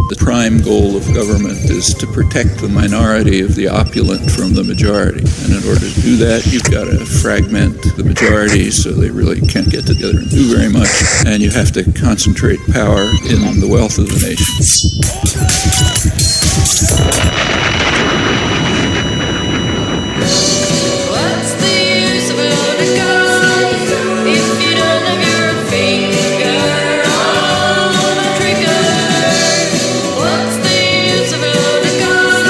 The prime goal of government is to protect the minority of the opulent from the majority. And in order to do that, you've got to fragment the majority so they really can't get together and do very much. And you have to concentrate power in the wealth of the nation. What's the use of a gun if you don't have your finger on the trigger? What's the use of a gun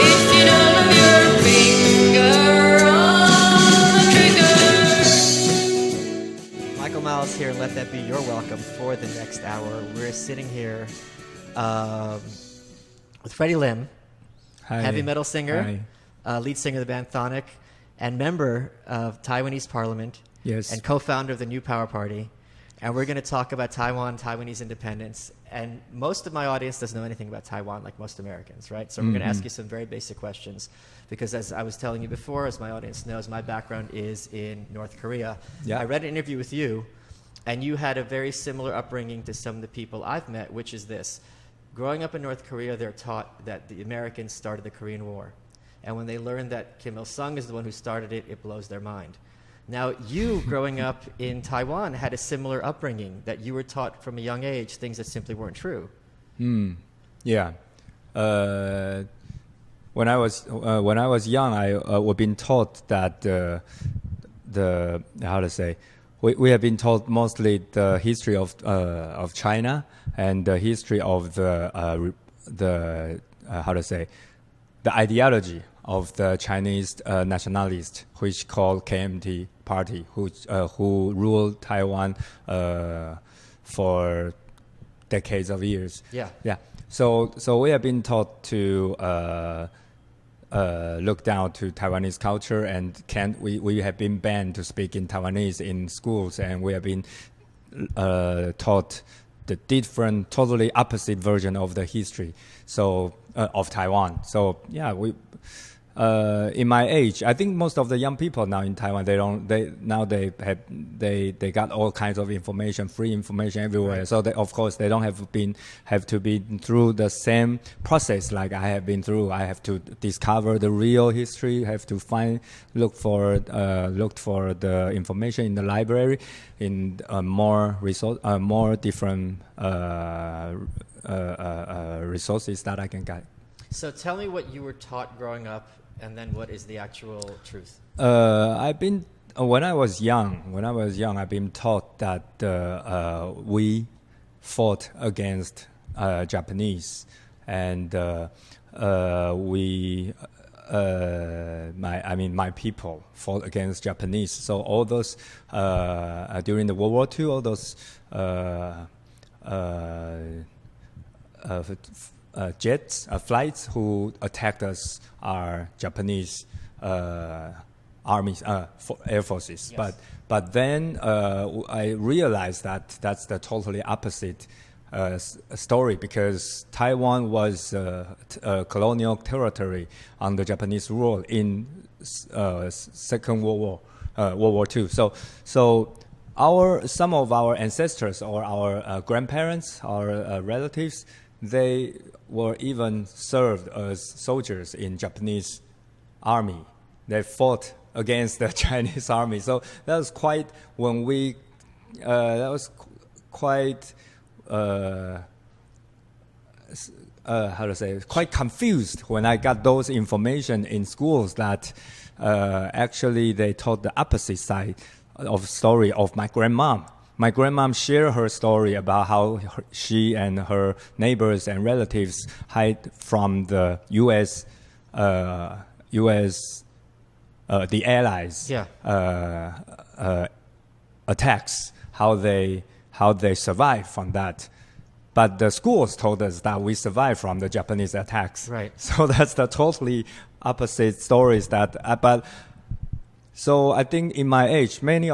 if you don't have your finger on the trigger? Michael Malice here, and let that be your welcome for the next hour. We're sitting here with Freddy Lim, Hi. heavy metal singer, Hi. Lead singer of the band Chthonic, and member of Taiwanese Parliament, Yes. and co-founder of the New Power Party. And we're going to talk about Taiwan, Taiwanese independence. And most of my audience doesn't know anything about Taiwan, like most Americans, right? So we're going to ask you some very basic questions. Because as I was telling you before, as my audience knows, my background is in North Korea. Yeah. I read an interview with you, and you had a very similar upbringing to some of the people I've met, which is this. Growing up in North Korea, they're taught that the Americans started the Korean War. And when they learn that Kim Il-sung is the one who started it, it blows their mind. Now, you, growing up in Taiwan, had a similar upbringing, that you were taught from a young age things that simply weren't true. Yeah. When I was young, I was being taught that we have been taught mostly the history of China and the history of the ideology of the Chinese nationalists, which called KMT Party, who ruled Taiwan for decades of years. Yeah. Yeah. So we have been taught to look down to Taiwanese culture, and we have been banned to speak in Taiwanese in schools, and we have been taught the different, totally opposite version of the history of Taiwan. So yeah, in my age, I think most of the young people now in Taiwan, they got all kinds of information, free information everywhere. Right. So of course they don't have to be through the same process like I have been through. I have to discover the real history, have to look for the information in the library, in more different resources that I can get. So tell me what you were taught growing up, and then what is the actual truth? When I was young, I've been taught that we fought against Japanese, and my people fought against Japanese. So all those during the World War II, all those flights who attacked us are Japanese armies, air forces. Yes. But then I realized that that's the totally opposite story, because Taiwan was a colonial territory under Japanese rule in Second World War II. So some of our ancestors or our grandparents, our relatives, they were even served as soldiers in Japanese army. They fought against the Chinese army. So that was quite quite confused when I got those information in schools, that actually they taught the opposite side of story of my grandmom. My grandmom shared her story about how she and her neighbors and relatives hid from the U.S. The Allies attacks, how they survived from that. But the schools told us that we survived from the Japanese attacks. Right. So that's the totally opposite stories so I think in my age, many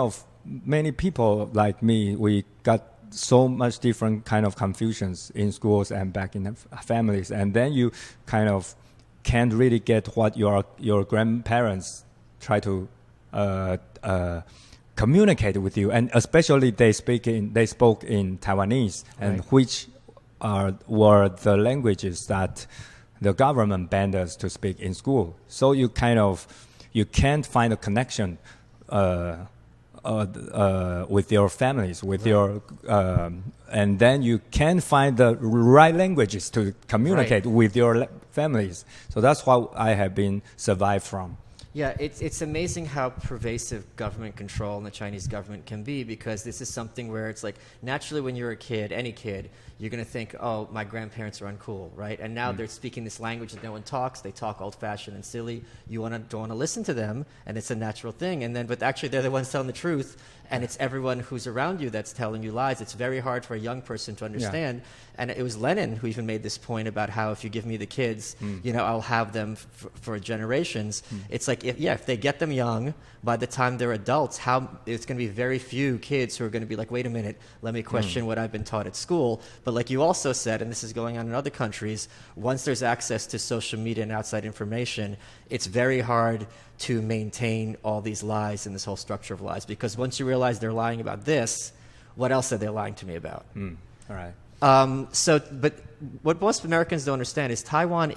people like me, we got so much different kind of confusions in schools and back in families, and then you kind of can't really get what your grandparents try to communicate with you, and especially they spoke in Taiwanese, and Right. which were the languages that the government banned us to speak in school. So you can't find a connection with your families, with your, and then you can find the right languages to communicate with your families. So that's what I have been survived from. Yeah, it's amazing how pervasive government control in the Chinese government can be, because this is something where it's like, naturally when you're a kid, any kid, you're going to think, oh, my grandparents are uncool, right? And now they're speaking this language that no one talks. They talk old-fashioned and silly. You don't want to listen to them, and it's a natural thing. And then, but actually they're the ones telling the truth, and it's everyone who's around you that's telling you lies. It's very hard for a young person to understand. Yeah. And it was Lenin who even made this point about how if you give me the kids, I'll have them for generations. It's like, if they get them young, by the time they're adults, it's going to be very few kids who are going to be like, wait a minute, let me question what I've been taught at school. But like you also said, and this is going on in other countries, once there's access to social media and outside information, it's very hard to maintain all these lies and this whole structure of lies. Because once you realize they're lying about this, what else are they lying to me about? All right. But what most Americans don't understand is Taiwan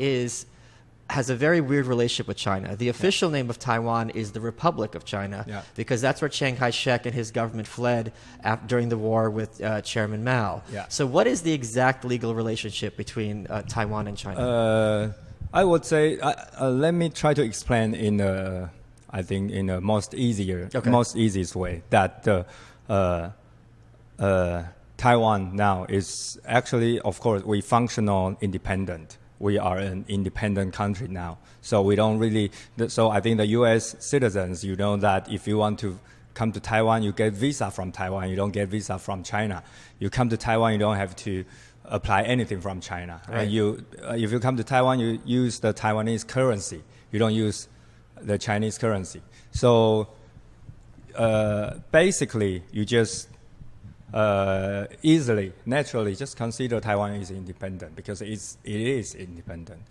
has a very weird relationship with China. The official name of Taiwan is the Republic of China, because that's where Chiang Kai-shek and his government fled during the war with Chairman Mao. Yeah. So what is the exact legal relationship between Taiwan and China? I would say, let me try to explain in a most easiest way that Taiwan now is actually, of course, we functional independent. We are an independent country now. So we don't really, so I think the U.S. citizens, you know that if you want to come to Taiwan, you get visa from Taiwan. You don't get visa from China. You come to Taiwan, you don't have to apply anything from China. Right. And if you come to Taiwan, you use the Taiwanese currency. You don't use the Chinese currency. So basically, you just easily, naturally, just consider Taiwan is independent because it is independent.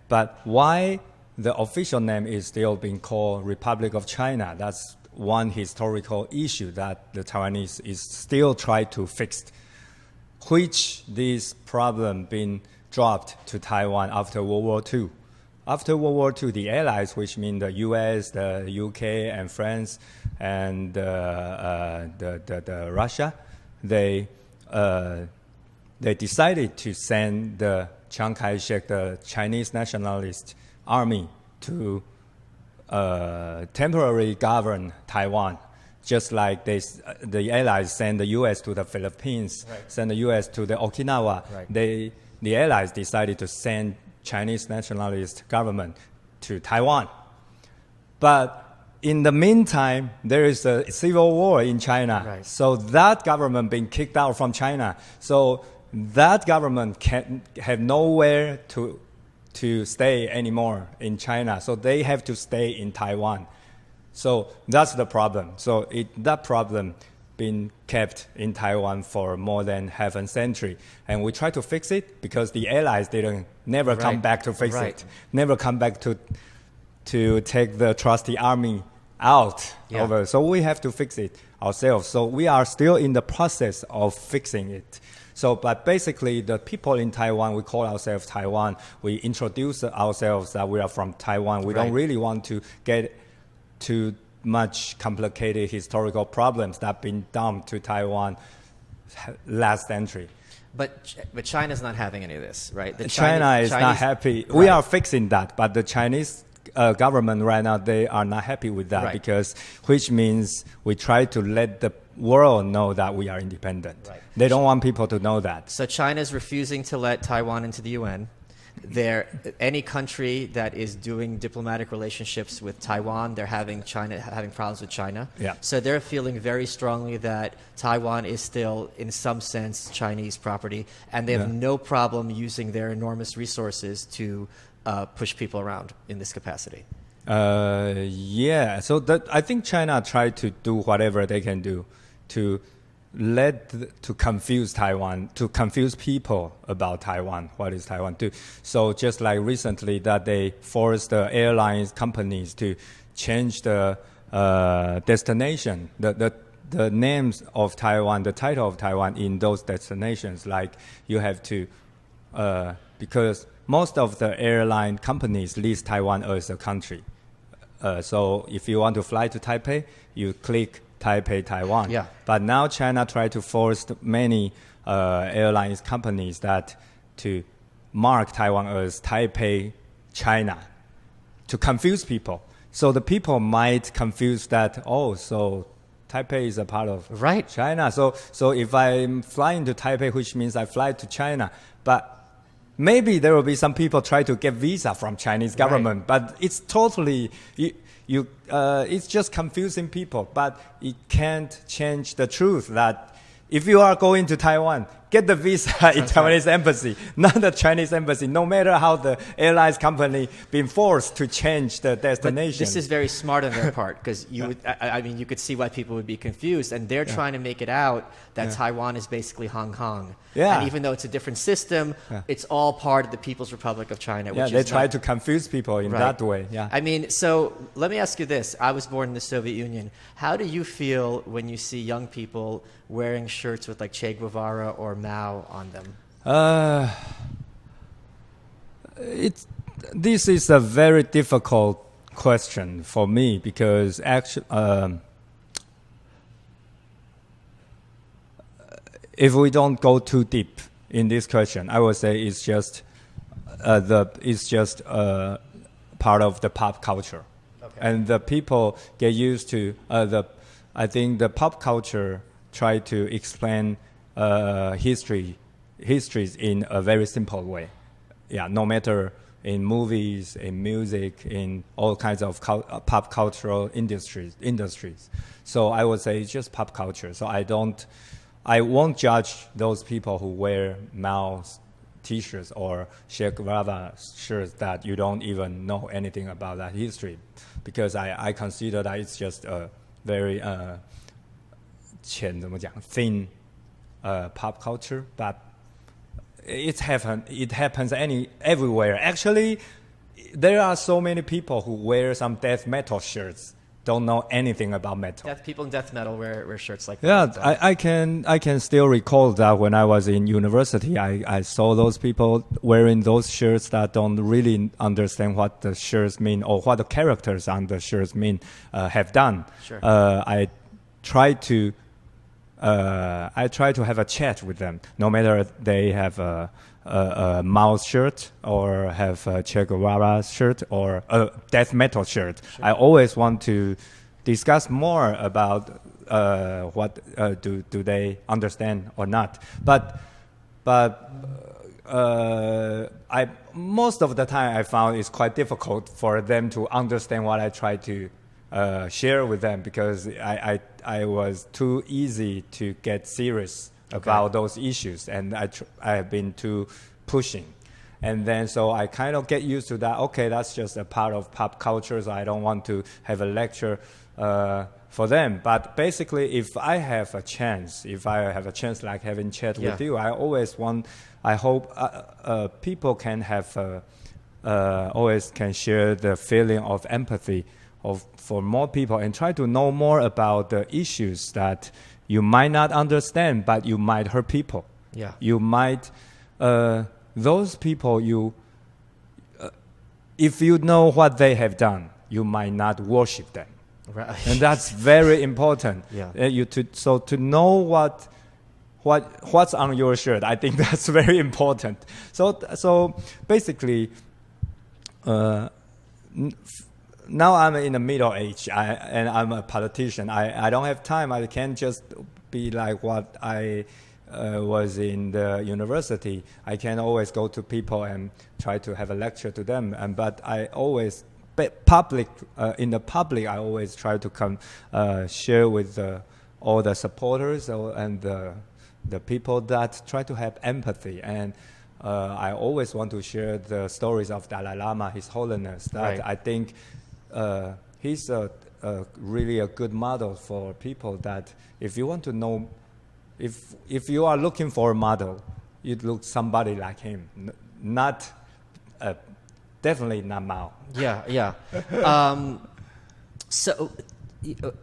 But why the official name is still being called Republic of China? That's one historical issue that the Taiwanese is still trying to fix, which this problem been dropped to Taiwan after World War II. After World War II, the Allies, which mean the U.S., the U.K., and France, and the Russia, they decided to send the Chiang Kai-shek, the Chinese nationalist army, to temporarily govern Taiwan, just like the Allies sent the U.S. to the Philippines, sent the U.S. to the Okinawa. Right. The Allies decided to send Chinese nationalist government to Taiwan. But in the meantime, there is a civil war in China. Right. So that government being kicked out from China. So that government can have nowhere to stay anymore in China. So they have to stay in Taiwan. So that's the problem. So that problem been kept in Taiwan for more than half a century. And we try to fix it because the Allies never come back to fix it. Never come back to take the trusty army out over. So we have to fix it ourselves. So we are still in the process of fixing it. So, but basically the people in Taiwan, we call ourselves Taiwan. We introduce ourselves that we are from Taiwan. We don't really want to get too much complicated historical problems that have been dumped to Taiwan last century. But China's not having any of this, right? China is not happy. Right. We are fixing that, but the Chinese government right now, they are not happy with that because, which means we try to let the world know that we are independent. Right. They don't want people to know that. So China's refusing to let Taiwan into the UN. Any country that is doing diplomatic relationships with Taiwan, they're having problems with China. Yeah. So they're feeling very strongly that Taiwan is still, in some sense, Chinese property, and they have no problem using their enormous resources to push people around in this capacity. So I think China tried to do whatever they can do to confuse Taiwan, to confuse people about Taiwan, what is Taiwan do. So just like recently that they forced the airlines companies to change the destination, the the names of Taiwan, the title of Taiwan in those destinations. Like you have to, because most of the airline companies list Taiwan as a country. So if you want to fly to Taipei, you click Taipei, Taiwan. Yeah. But now China tried to force many airlines companies that to mark Taiwan as Taipei, China, to confuse people. So the people might confuse that, so Taipei is a part of Right. China. So if I'm flying to Taipei, which means I fly to China, but maybe there will be some people try to get visa from Chinese government, but it's totally it's just confusing people. But it can't change the truth that if you are going to Taiwan, get the visa in Taiwanese embassy, not the Chinese embassy. No matter how the airlines company been forced to change the destination. But this is very smart on their part because I mean, you could see why people would be confused, and they're trying to make it out that Taiwan is basically Hong Kong. Yeah. And even though it's a different system, it's all part of the People's Republic of China. Yeah, which they is try not, to confuse people in Right. that way. Yeah. I mean, so let me ask you this. I was born in the Soviet Union. How do you feel when you see young people wearing shirts with like Che Guevara or Mao on them? This is a very difficult question for me because actually, if we don't go too deep in this question, I would say it's just part of the pop culture, and the people get used to I think the pop culture try to explain histories in a very simple way. Yeah, no matter in movies, in music, in all kinds of pop cultural industries. So I would say it's just pop culture. So I won't judge those people who wear Mao's T-shirts or Che Guevara shirts that you don't even know anything about that history, because I consider that it's just a very thin pop culture, but it happens everywhere. Actually, there are so many people who wear some death metal shirts, don't know anything about metal. People in death metal wear shirts like Yeah, that. I can still recall that when I was in university, I saw those people wearing those shirts that don't really understand what the shirts mean or what the characters on the shirts mean have done. Sure. I try to have a chat with them, no matter they have a Mao's shirt or have a Che Guevara shirt or a death metal shirt. Sure. I always want to discuss more about what do they understand or not. But most of the time I found it's quite difficult for them to understand what I try to share with them, because I was too easy to get serious about those issues, and I have been too pushing. And then so I kind of get used to that. Okay, that's just a part of pop culture, so I don't want to have a lecture for them. But basically, if I have a chance like having chat with you, I hope people can have always can share the feeling of empathy for more people and try to know more about the issues that you might not understand, but you might hurt people. Yeah. You might, those people, if you know what they have done, you might not worship them. Right. And that's very important. Yeah. So to know what's on your shirt, I think that's very important. So basically, now I'm in the middle age, and I'm a politician. I don't have time. I can't just be like what I was in the university. I can always go to people and try to have a lecture to them. But I always, in the public, I always try to share with all the supporters and the people that try to have empathy. And I always want to share the stories of Dalai Lama, His Holiness. That I think he's really a good model for people. That if you want to know, if you are looking for a model, you'd look somebody like him, definitely not Mao. Yeah. So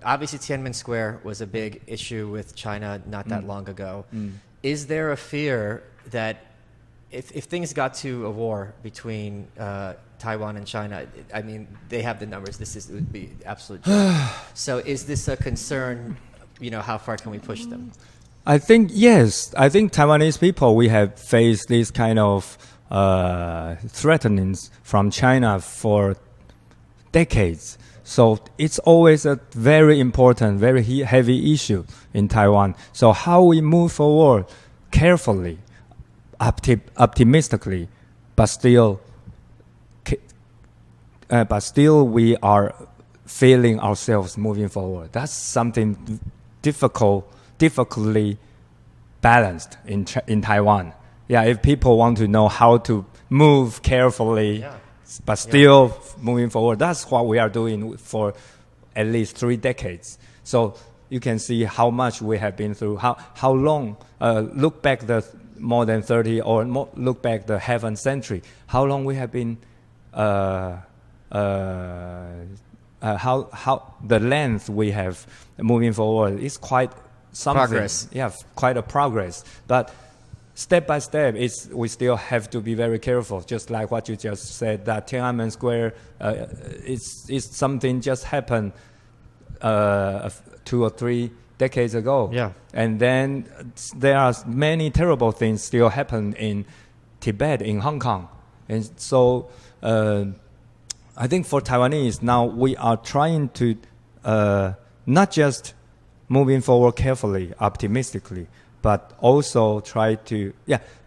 obviously Tiananmen Square was a big issue with China not that long ago. Is there a fear that if things got to a war between Taiwan and China, I mean, they have the numbers. It would be absolute joke. So is this a concern? You know, how far can we push them? I think yes. I think Taiwanese people, we have faced this kind of threatenings from China for decades. So it's always a very important, very heavy issue in Taiwan. So how we move forward carefully, optimistically, but still we are feeling ourselves moving forward. That's something difficultly balanced in Taiwan. Yeah, if people want to know how to move carefully, but still moving forward, that's what we are doing for at least 3 decades. So you can see how much we have been through, how long, look back the more than 30 or look back the half a century, how long we have been, how the length we have moving forward is quite something. Progress. Yeah, quite a progress. But step by step, we still have to be very careful. Just like what you just said, that Tiananmen Square is something just happened 2 or 3 decades ago. Yeah. And then there are many terrible things still happen in Tibet, in Hong Kong. And so I think for Taiwanese, now we are trying to not just moving forward carefully, optimistically, but also try to,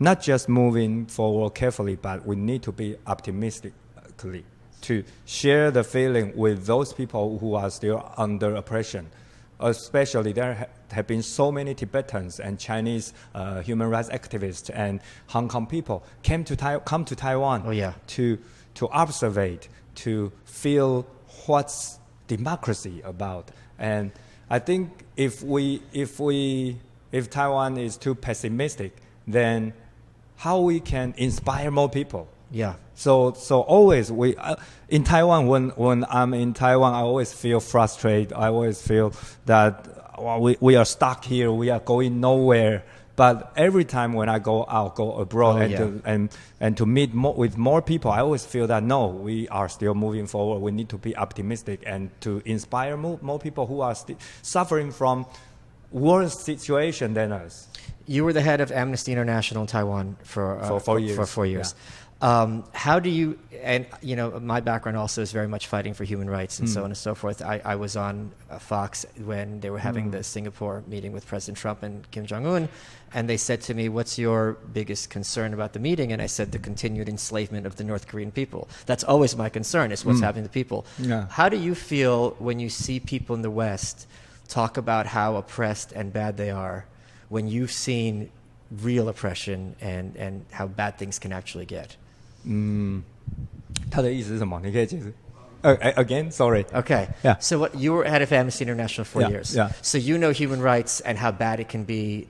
not just moving forward carefully, but we need to be optimistically to share the feeling with those people who are still under oppression. Especially there have been so many Tibetans and Chinese human rights activists and Hong Kong people come to Taiwan to observe, to feel what's democracy about. And I think if Taiwan is too pessimistic, then how we can inspire more people? Yeah. So always in Taiwan, when I'm in Taiwan, I always feel frustrated. I always feel that we are stuck here. We are going nowhere. But every time when I go abroad and to meet with more people, I always feel that no, we are still moving forward. We need to be optimistic and to inspire more people who are suffering from worse situation than us. You were the head of Amnesty International in Taiwan for 4 years. For 4 years. Yeah. How do you, and you know, my background also is very much fighting for human rights and so on and so forth. I was on Fox when they were having the Singapore meeting with President Trump and Kim Jong-un, and they said to me, what's your biggest concern about the meeting? And I said, the continued enslavement of the North Korean people. That's always my concern, is what's happening to people. Yeah. How do you feel when you see people in the West talk about how oppressed and bad they are when you've seen real oppression and how bad things can actually get? 他的意思是什么？你可以解释。Again, sorry. Okay. Yeah. So what, you were head of Amnesty International for 4 years. Yeah. So you know human rights and how bad it can be,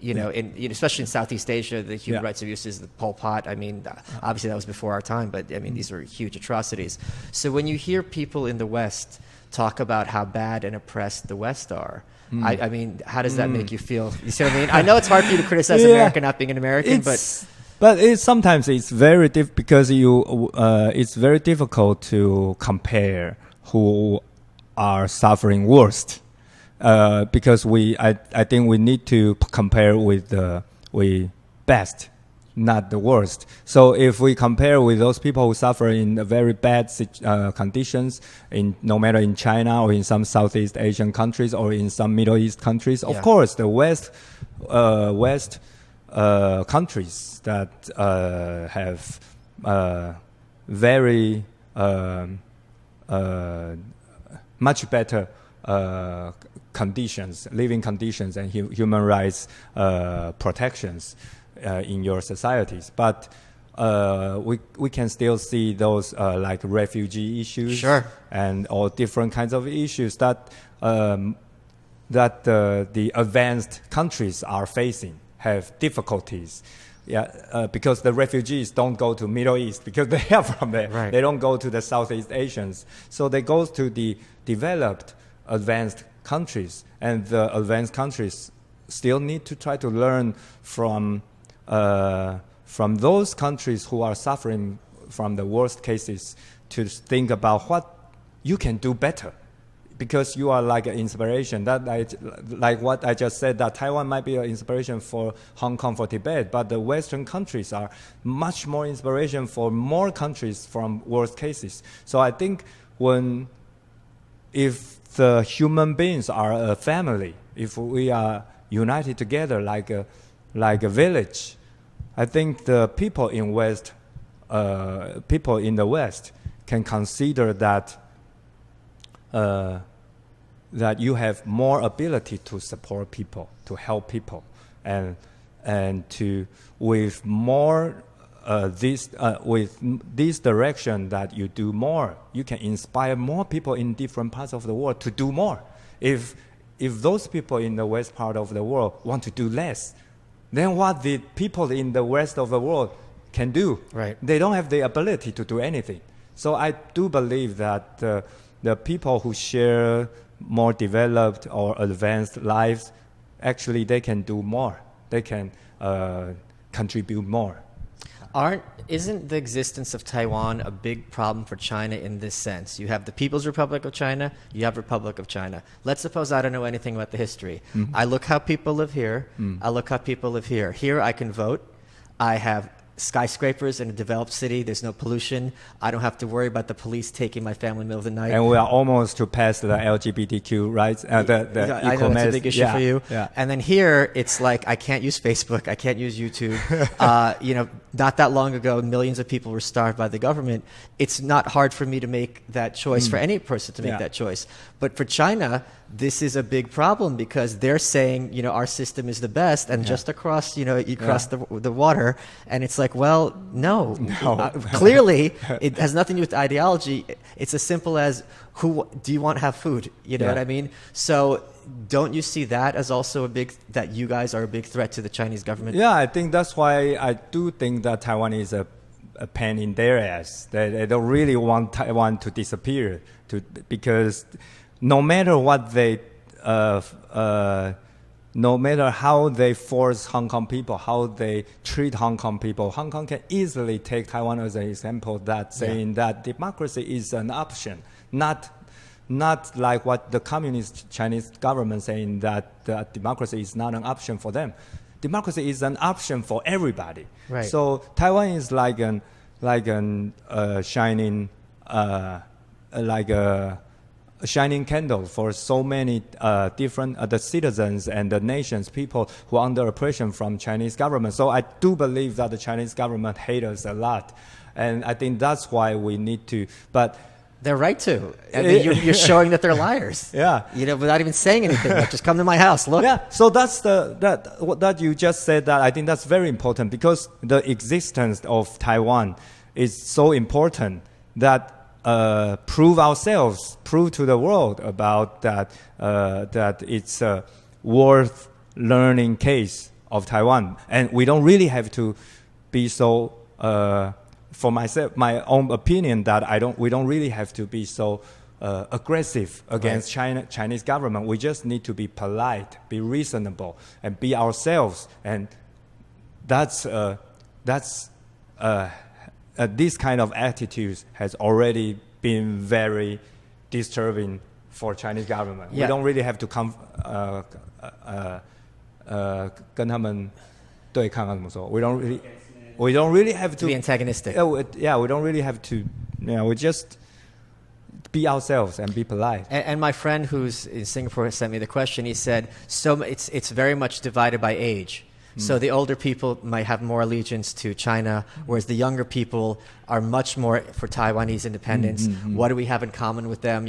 especially in Southeast Asia, the human rights abuses, the Pol Pot. I mean, obviously that was before our time, but I mean, these were huge atrocities. So when you hear people in the West talk about how bad and oppressed the West are, I mean, how does that make you feel? You see what I mean? I know it's hard for you to criticize America not being an American, but sometimes it's very because it's very difficult to compare who are suffering worst, because I think we need to compare with the best, not the worst. So if we compare with those people who suffer in very bad conditions, no matter in China or in some Southeast Asian countries or in some Middle East countries, of course the West countries that have very much better conditions, living conditions and human rights protections in your societies. But we can still see those like refugee issues and all different kinds of issues that the advanced countries are facing, have difficulties. Because the refugees don't go to Middle East because they are from there. Right. They don't go to the Southeast Asians. So they go to the developed, advanced countries, and the advanced countries still need to try to learn from those countries who are suffering from the worst cases to think about what you can do better. Because you are like an inspiration. Like what I just said, that Taiwan might be an inspiration for Hong Kong, for Tibet, but the Western countries are much more inspiration for more countries from worst cases. So I think if the human beings are a family, if we are united together like a village, I think the people in the West can consider that that you have more ability to support people, to help people, and to with more with this direction that you do more, you can inspire more people in different parts of the world to do more. If those people in the west part of the world want to do less, then what the people in the rest of the world can do? Right. They don't have the ability to do anything. So I do believe that the people who share more developed or advanced lives, actually they can do more. They can contribute more. Isn't the existence of Taiwan a big problem for China in this sense? You have the People's Republic of China, you have Republic of China. Let's suppose I don't know anything about the history. Mm-hmm. I look how people live here, I look how people live here. Here I can vote, I have skyscrapers in a developed city, there's no pollution, I don't have to worry about the police taking my family in the middle of the night. And we are almost to pass the LGBTQ rights, the I know that's a big issue for you. Yeah. And then here, it's like I can't use Facebook, I can't use YouTube. Not that long ago, millions of people were starved by the government. It's not hard for me to make that choice, for any person to make that choice. But for China, this is a big problem because they're saying, our system is the best, and just across, you cross the water, and it's like, well, no. Clearly, it has nothing to do with ideology. It's as simple as, who do you want to have food? You know what I mean? So don't you see that as also that you guys are a big threat to the Chinese government? Yeah, I think that's why I do think that Taiwan is a pain in their ass. They don't really want Taiwan to disappear, because no matter what no matter how they force Hong Kong people, how they treat Hong Kong people, Hong Kong can easily take Taiwan as an example, that saying that democracy is an option, not like what the communist Chinese government saying that democracy is not an option for them. Democracy is an option for everybody. Right. So Taiwan is like a shining candle for so many different the citizens and the nations, people who are under oppression from Chinese government. So I do believe that the Chinese government hates us a lot, and I think that's why we need to. But they're right to. I mean, you're showing that they're liars. Yeah. Without even saying anything. Like, just come to my house. Look. Yeah. So that's that you just said. That I think that's very important, because the existence of Taiwan is so important that. Prove to the world about that it's a worth learning case of Taiwan, and we don't really have to be so. For myself, my own opinion, that we don't really have to be so aggressive against Chinese government. We just need to be polite, be reasonable, and be ourselves, and that's this kind of attitudes has already been very disturbing for Chinese government. Yeah. We don't really have to跟他们对抗啊，怎么说? We don't really have to be antagonistic. Yeah, we don't really have to. We just be ourselves and be polite. And my friend who's in Singapore sent me the question. He said, so it's very much divided by age. So the older people might have more allegiance to China, whereas the younger people are much more for Taiwanese independence. What do we have in common with them?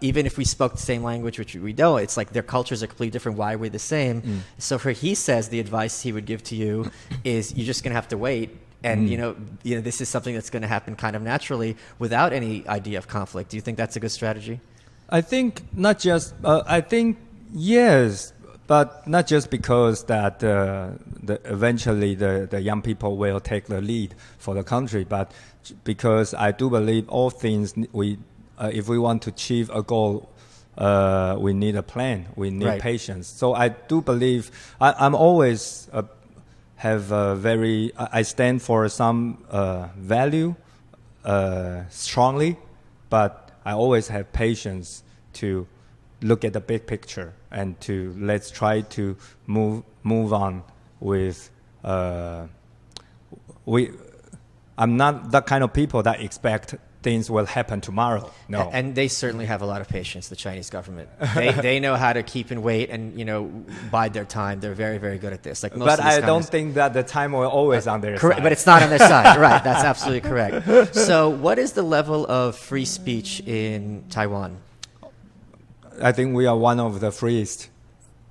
Even if we spoke the same language, which we don't, it's like their cultures are completely different. Why are we the same? So he says the advice he would give to you is you're just going to have to wait. And, this is something that's going to happen kind of naturally without any idea of conflict. Do you think that's a good strategy? I think not just, I think yes. But not just because that eventually the young people will take the lead for the country, but because I do believe all things if we want to achieve a goal we need a plan. We need Right. patience. So I do believe I'm always have a very. I stand for some value strongly, but I always have patience to look at the big picture and to let's try to move on with. I'm not that kind of people that expect things will happen tomorrow. No. And they certainly have a lot of patience, the Chinese government. They know how to keep and wait and, bide their time. They're very, very good at this. Like most But of these I don't think that the time will always on their correct, side. but it's not on their side. Right, that's absolutely correct. So what is the level of free speech in Taiwan? I think we are one of the freest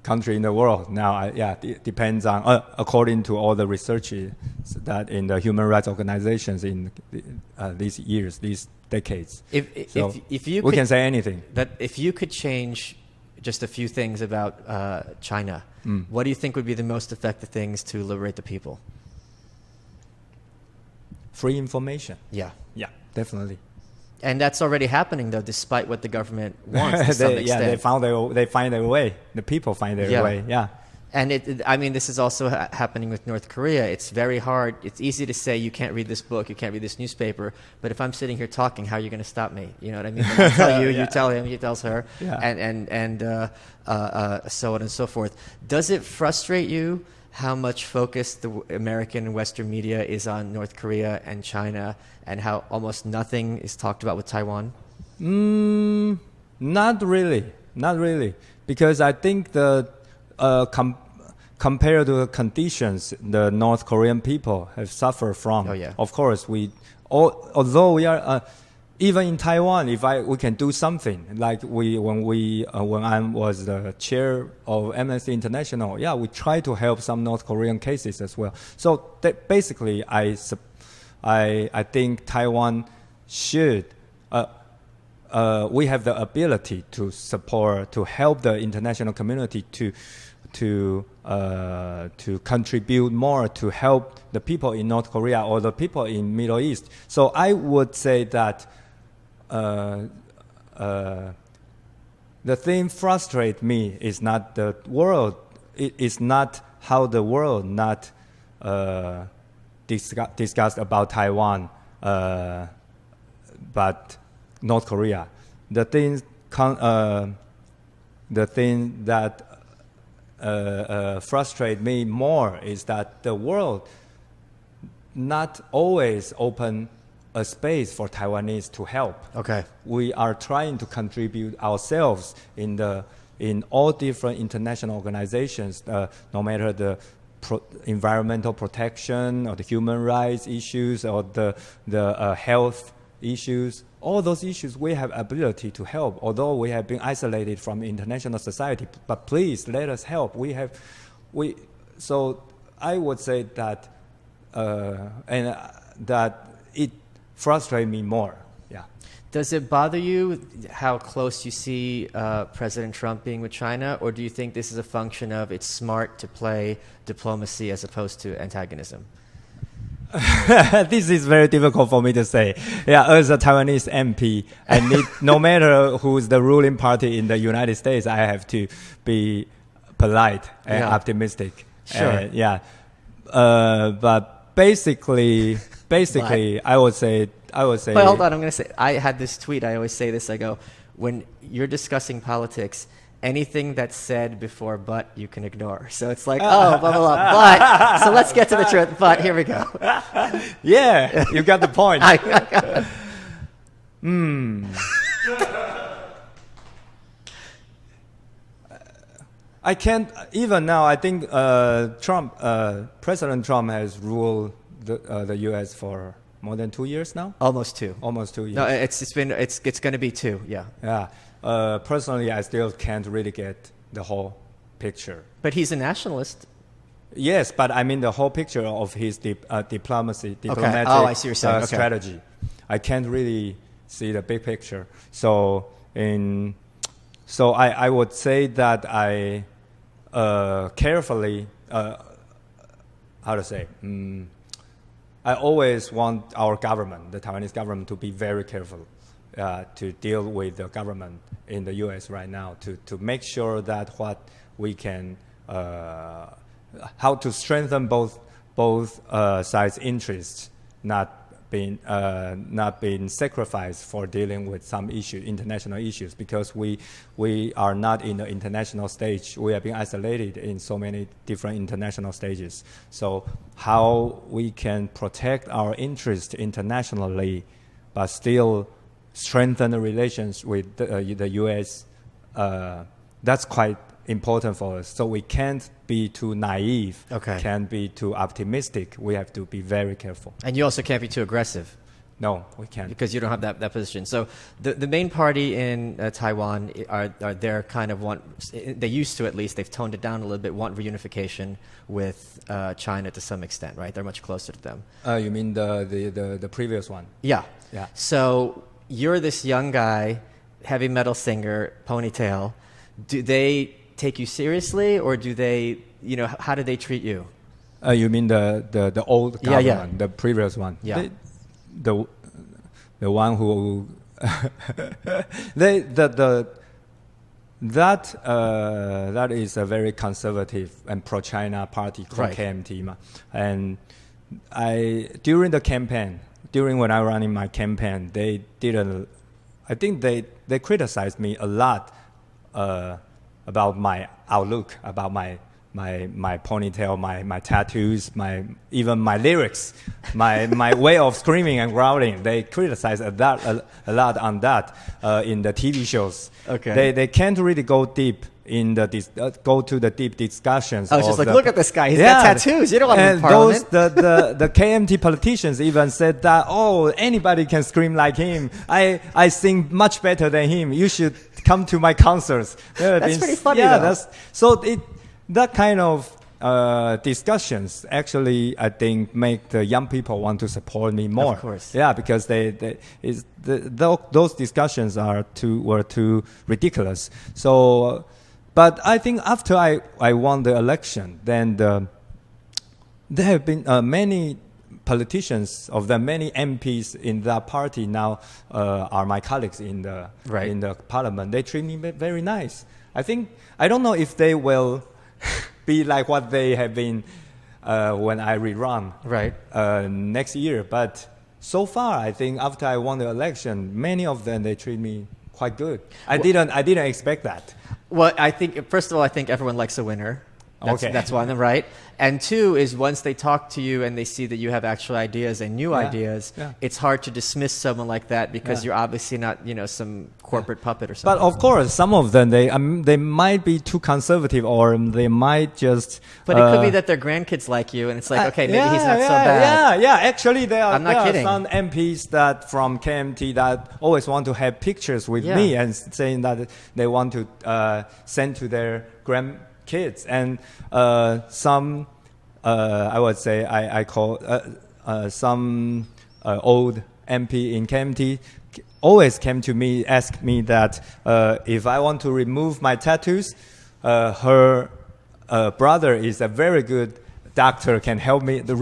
country in the world now. It depends on according to all the research that in the human rights organizations in these years, these decades. If you we could, can say anything. that if you could change just a few things about China, what do you think would be the most effective things to liberate the people? Free information. Yeah. Yeah, definitely. And that's already happening, though, despite what the government wants to some extent. they find their way. The people find their way. Yeah. And this is also happening with North Korea. It's very hard. It's easy to say you can't read this book, you can't read this newspaper. But if I'm sitting here talking, how are you going to stop me? You know what I mean? I tell you, you tell him, he tells her, and so on and so forth. Does it frustrate you how much focus the American and Western media is on North Korea and China, and how almost nothing is talked about with Taiwan? Not really, because I think the compared to the conditions the North Korean people have suffered from. Oh, yeah. Of course, although we are even in Taiwan, we can do something like when I was the chair of Amnesty International, we try to help some North Korean cases as well. So basically, I think Taiwan should. We have the ability to support, to help the international community to contribute more to help the people in North Korea or the people in Middle East. So I would say that the thing frustrates me is not the world. It is not how the world not discussed about Taiwan, but North Korea. The thing that frustrates me more is that the world not always open a space for Taiwanese to help. Okay. We are trying to contribute ourselves in all different international organizations, no matter the environmental protection or the human rights issues or the health issues. All those issues we have ability to help, although we have been isolated from international society. But please let us help. So I would say that that it frustrates me more. Yeah. Does it bother you how close you see President Trump being with China, or do you think this is a function of it's smart to play diplomacy as opposed to antagonism? This is very difficult for me to say. Yeah, as a Taiwanese MP, no matter who's the ruling party in the United States, I have to be polite and optimistic. Sure. But basically, I would say. But hold on, I'm going to say, I had this tweet, I always say this, I go, when you're discussing politics, anything that's said before but you can ignore. So it's like, blah, blah, blah, but, so let's get to the truth, but here we go. Yeah, you got the point. I got it. I can't, even now, I think President Trump has ruled the U.S. for more than 2 years now? Almost 2. Almost 2 years. No, it's going to be 2, yeah. Yeah. Personally, I still can't really get the whole picture. But he's a nationalist. Yes, but I mean the whole picture of his diplomatic I see what you're saying. strategy. I can't really see the big picture. So I would say that I carefully, I always want our government, the Taiwanese government, to be very careful to deal with the government in the U.S. right now to make sure that what we can how to strengthen both sides' interests, not being sacrificed for dealing with some international issues, because we are not in the international stage. We have been isolated in so many different international stages. So how we can protect our interests internationally, but still strengthen the relations with the U.S. That's quite important for us. So we can't be too naive, can't be too optimistic. We have to be very careful. And you also can't be too aggressive. No, we can't. Because you don't have that position. So the main party in Taiwan are they're kind of they used to, at least, they've toned it down a little bit, want reunification with China to some extent, right? They're much closer to them. You mean the previous one? Yeah. Yeah. So you're this young guy, heavy metal singer, ponytail. Do they take you seriously, or do they, how do they treat you? You mean the old government, the previous one? Yeah. The one who that is a very conservative and pro-China party called KMT, and during the campaign, when I ran in my campaign, they didn't. I think they criticized me a lot about my outlook, about my ponytail, my tattoos, even my lyrics, my way of screaming and growling. They criticize a lot on that in the TV shows. Okay. They can't really go deep in go to the deep discussions. I was just like, look at this guy. He's got tattoos. You don't want to be in parliament. The KMT politicians even said that, anybody can scream like him. I sing much better than him. You should come to my concerts. That's pretty funny, though. That kind of discussions actually, I think, make the young people want to support me more. Of course. Yeah, because those discussions were too ridiculous. So, but I think after I won the election, then there have been many politicians of the many MPs in that party now are my colleagues in the parliament. They treat me very nice. I don't know if they will be like what they have been when I rerun next year. But so far, I think after I won the election, many of them, they treat me quite good. I didn't expect that. Well, I think, first of all, I think everyone likes a winner. That's one, right? And two is, once they talk to you and they see that you have actual ideas and new ideas, it's hard to dismiss someone like that because you're obviously not, some corporate puppet or something. But of course, some of them, they might be too conservative, or they might just... But it could be that their grandkids like you, and it's like, okay, maybe he's not so bad. Actually, there are kidding. some MPs that from KMT that always want to have pictures with me and saying that they want to send to their grandkids, and some I would say I call some old MP in KMT always came to me, asked me that if I want to remove my tattoos, her brother is a very good doctor, can help me to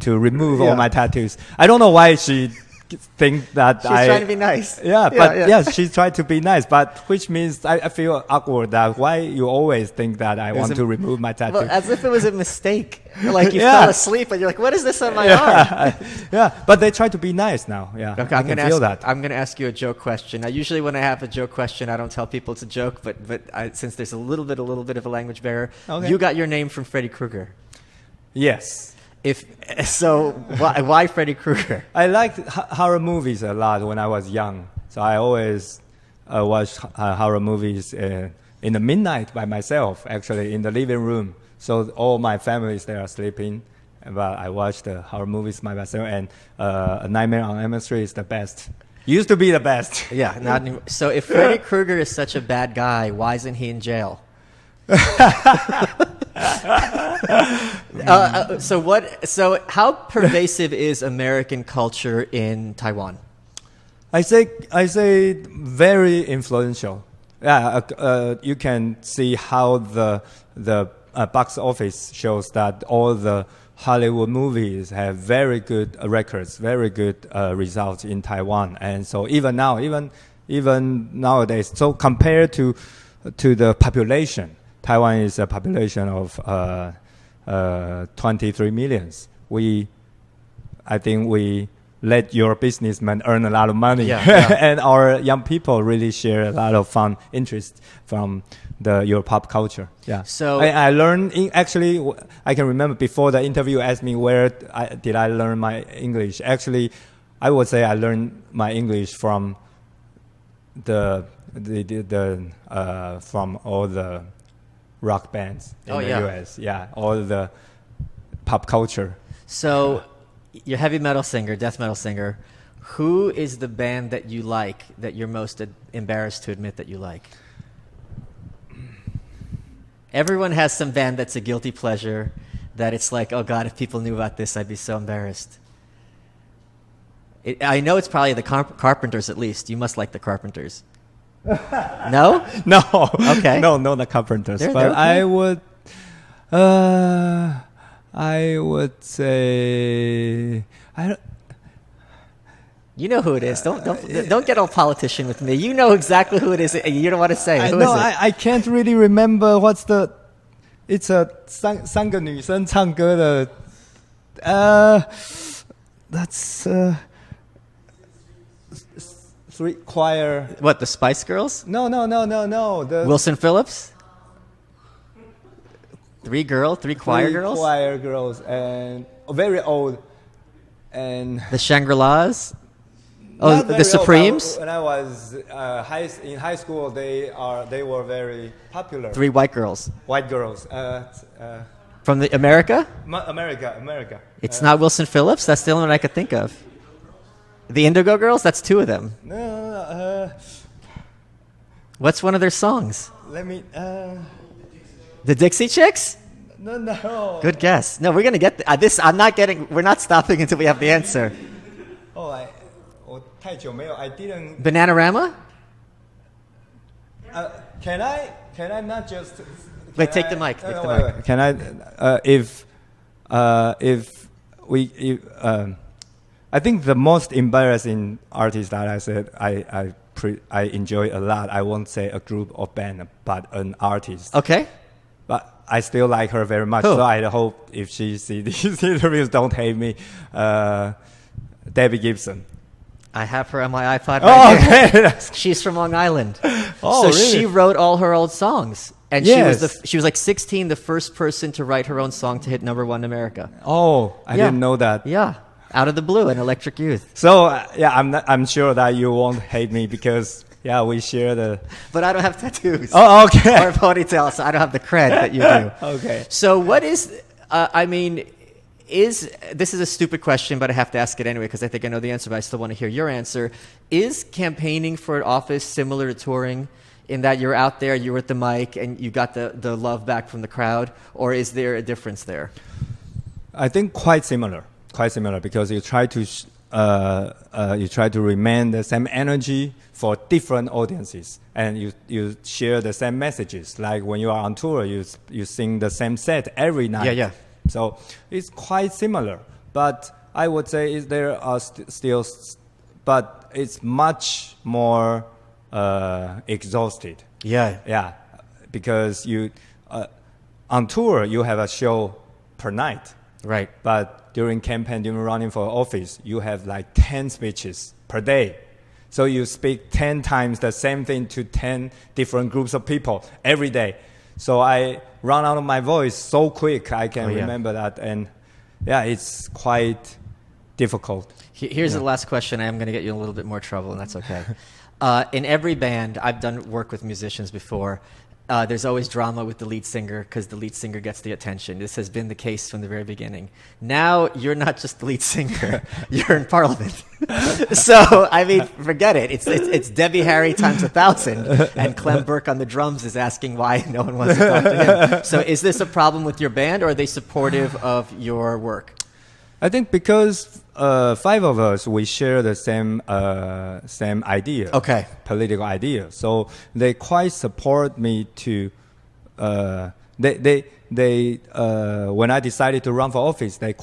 remove all my tattoos. I don't know why she think that she's trying to be nice. She's trying to be nice, but which means I feel awkward that why you always think that I want to remove my tattoo. Well, as if it was a mistake. Like you fell asleep and you're like, what is this on my arm? But they try to be nice now. Okay, I'm going to ask you a joke question. Now, usually when I have a joke question, I don't tell people it's a joke, but since there's a little bit of a language barrier, you got your name from Freddy Krueger. Yes. Why Freddy Krueger? I liked horror movies a lot when I was young. So I always watched horror movies in the midnight by myself, actually, in the living room. So all my families, they are sleeping. But I watched the horror movies by myself. And A Nightmare on Elm Street is the best. Used to be the best. Yeah, not anymore. So if Freddy Krueger is such a bad guy, why isn't he in jail? So how pervasive is American culture in Taiwan? I say very influential. You can see how the box office shows that all the Hollywood movies have very good records, very good results in Taiwan, and so even now, even nowadays, so compared to the population, Taiwan is a population of 23 millions. I think we let your businessmen earn a lot of money, and our young people really share a lot of fun interest from your pop culture. Yeah. So I learned actually. I can remember before the interview asked me where did I learn my English. Actually, I would say I learned my English from from all the rock bands in the U.S. Yeah, all the pop culture. So, you're a heavy metal singer, death metal singer. Who is the band that you like that you're most embarrassed to admit that you like? Everyone has some band that's a guilty pleasure that it's like, oh God, if people knew about this, I'd be so embarrassed. I know it's probably the Carpenters at least. You must like the Carpenters. No? No. Okay. No, the Carpenters. They're but okay. I would say You know who it is. Don't get all politician with me. You know exactly who it is. You don't want to say. Who is it? I can't really remember what's the. It's a 三个女生唱歌的. That's three choir. What, the Spice Girls? No. The Wilson Phillips? Three choir girls? Choir girls and very old and. The Shangri-Las? Oh, Not the very Supremes? old, when I was in high school, they were very popular. Three white girls. White girls. From the America? America. It's not Wilson Phillips? That's the only one I could think of. The Indigo Girls? That's two of them. No. What's one of their songs? Let me. The Dixie Chicks? No. Good guess. No, we're going to get this. We're not stopping until we have the answer. I didn't. Bananarama? Can I not just? Wait, take the mic. Take the mic. Wait. Can I? I think the most embarrassing artist that I said I enjoy a lot. I won't say a group or band, but an artist. Okay. But I still like her very much. Who? So I hope if she sees these interviews, don't hate me. Debbie Gibson. I have her on my iPod. Oh, Right here. okay. She's from Long Island. Oh, so really? she wrote all her old songs. And Yes. she was like 16, the first person to write her own song to hit #1 in America. Oh, I Yeah. didn't know that. Yeah. Out of the blue, an Electric Youth. So I'm sure that you won't hate me because we share the. But I don't have tattoos. Oh, okay. Or a ponytail, so I don't have the cred that you do. Okay. So what is, this is a stupid question, but I have to ask it anyway because I think I know the answer, but I still want to hear your answer. Is campaigning for an office similar to touring in that you're out there, you're at the mic, and you got the love back from the crowd, or is there a difference there? I think quite similar because you try to remain the same energy for different audiences, and you share the same messages. Like when you are on tour, you sing the same set every night. Yeah. So it's quite similar, but I would say there are still, but it's much more exhausted. Yeah. Because you on tour you have a show per night. Right. But during campaign, during running for office, you have like 10 speeches per day. So you speak 10 times the same thing to 10 different groups of people every day. So I run out of my voice so quick, I can remember that. And it's quite difficult. Here's the last question. I am going to get you in a little bit more trouble, and that's okay. In every band, I've done work with musicians before. There's always drama with the lead singer because the lead singer gets the attention. This has been the case from the very beginning. Now you're not just the lead singer; you're in Parliament. So forget it. It's Debbie Harry times 1,000, and Clem Burke on the drums is asking why no one wants to talk to him. So is this a problem with your band, or are they supportive of your work? I think because 5 of us, we share the same idea, political idea. So they quite support me to when I decided to run for office, they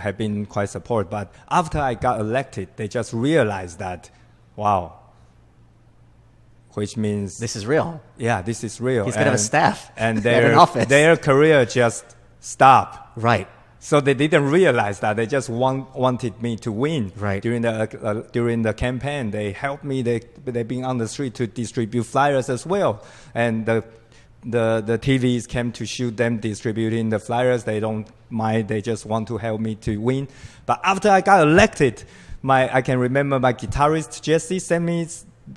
have been quite support. But after I got elected, they just realized that, wow, which means This is real. yeah, this is real. He's going to have a staff and and an office. their career just stopped. Right. So they didn't realize that. They just wanted me to win. Right. During the campaign, they helped me. They've been on the street to distribute flyers as well. And the TVs came to shoot them distributing the flyers. They don't mind. They just want to help me to win. But after I got elected, I can remember my guitarist Jesse sent me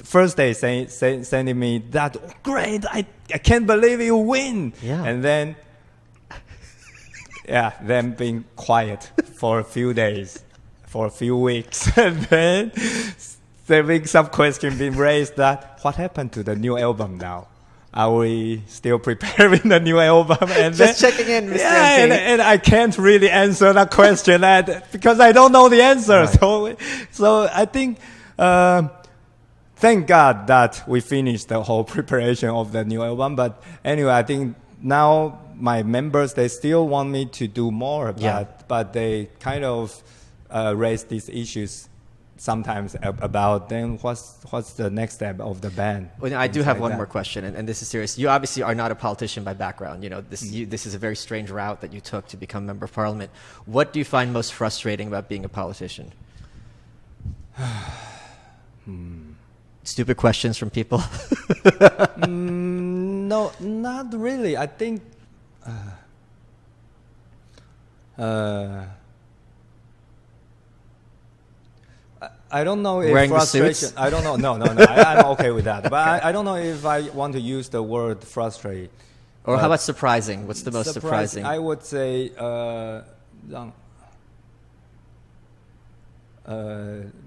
first day sending me that, "Oh, great, I can't believe you win." Yeah. And then them being quiet for a few days, for a few weeks, and then there being some question being raised that what happened to the new album now? Are we still preparing the new album? And Just checking in, Mr. Yeah, MP. and I can't really answer that question because I don't know the answer. Right. So I think, thank God that we finished the whole preparation of the new album. But anyway, I think now my members, they still want me to do more, but they kind of raise these issues sometimes about then what's the next step of the band. Well, I do have like one that. more question, and this is serious. You obviously are not a politician by background. You know, this is a very strange route that you took to become member of parliament. What do you find most frustrating about being a politician? Stupid questions from people. No, not really. I think I don't know if Wearing the frustration. suits? I don't know. No. I'm okay with that. But I don't know if I want to use the word frustrate. Or how about surprising? What's the most surprising? I would say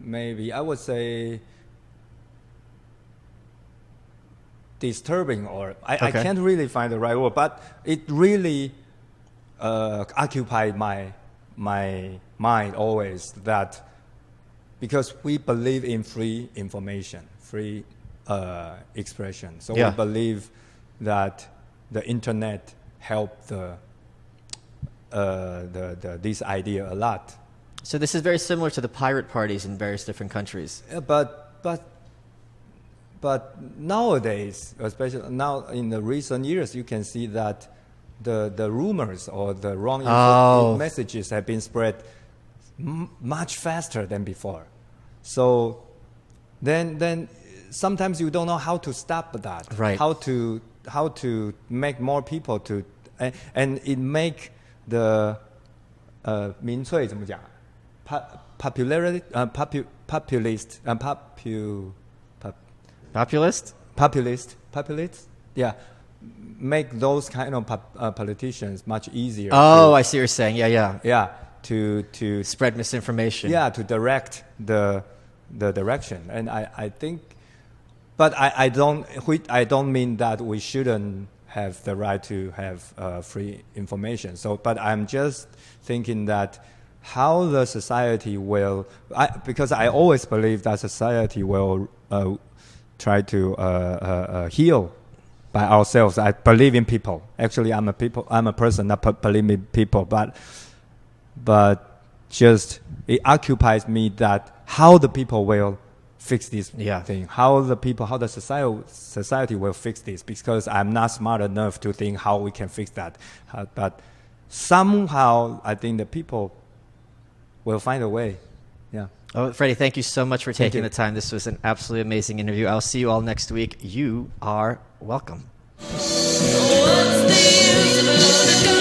maybe I would say disturbing, or I can't really find the right word, but it really occupied my mind always, that because we believe in free information, free expression. So we believe that the internet helped this idea a lot. So this is very similar to the pirate parties in various different countries. But nowadays, especially now in the recent years, you can see that the rumors or the wrong messages have been spread much faster than before. So then sometimes you don't know how to stop that. Right. How to make more people to and it make the 民粹怎么讲 popularity populist populist, yeah, make those kind of politicians much easier. I see what you're saying. Yeah. To Spread misinformation. Yeah, to direct the direction. And I think, but I don't mean that we shouldn't have the right to have free information. So, but I'm just thinking that how the society will, because I always believe that society will try to heal by ourselves. I believe in people. Actually, I'm a person that believe in people, but just it occupies me that how the people will fix this thing, how the society will fix this, because I'm not smart enough to think how we can fix that. But somehow I think the people will find a way. Yeah. Oh, Freddie, thank you so much for Thank taking you. the time. This was an absolutely amazing interview. I'll see you all next week. You are welcome. What's the use of a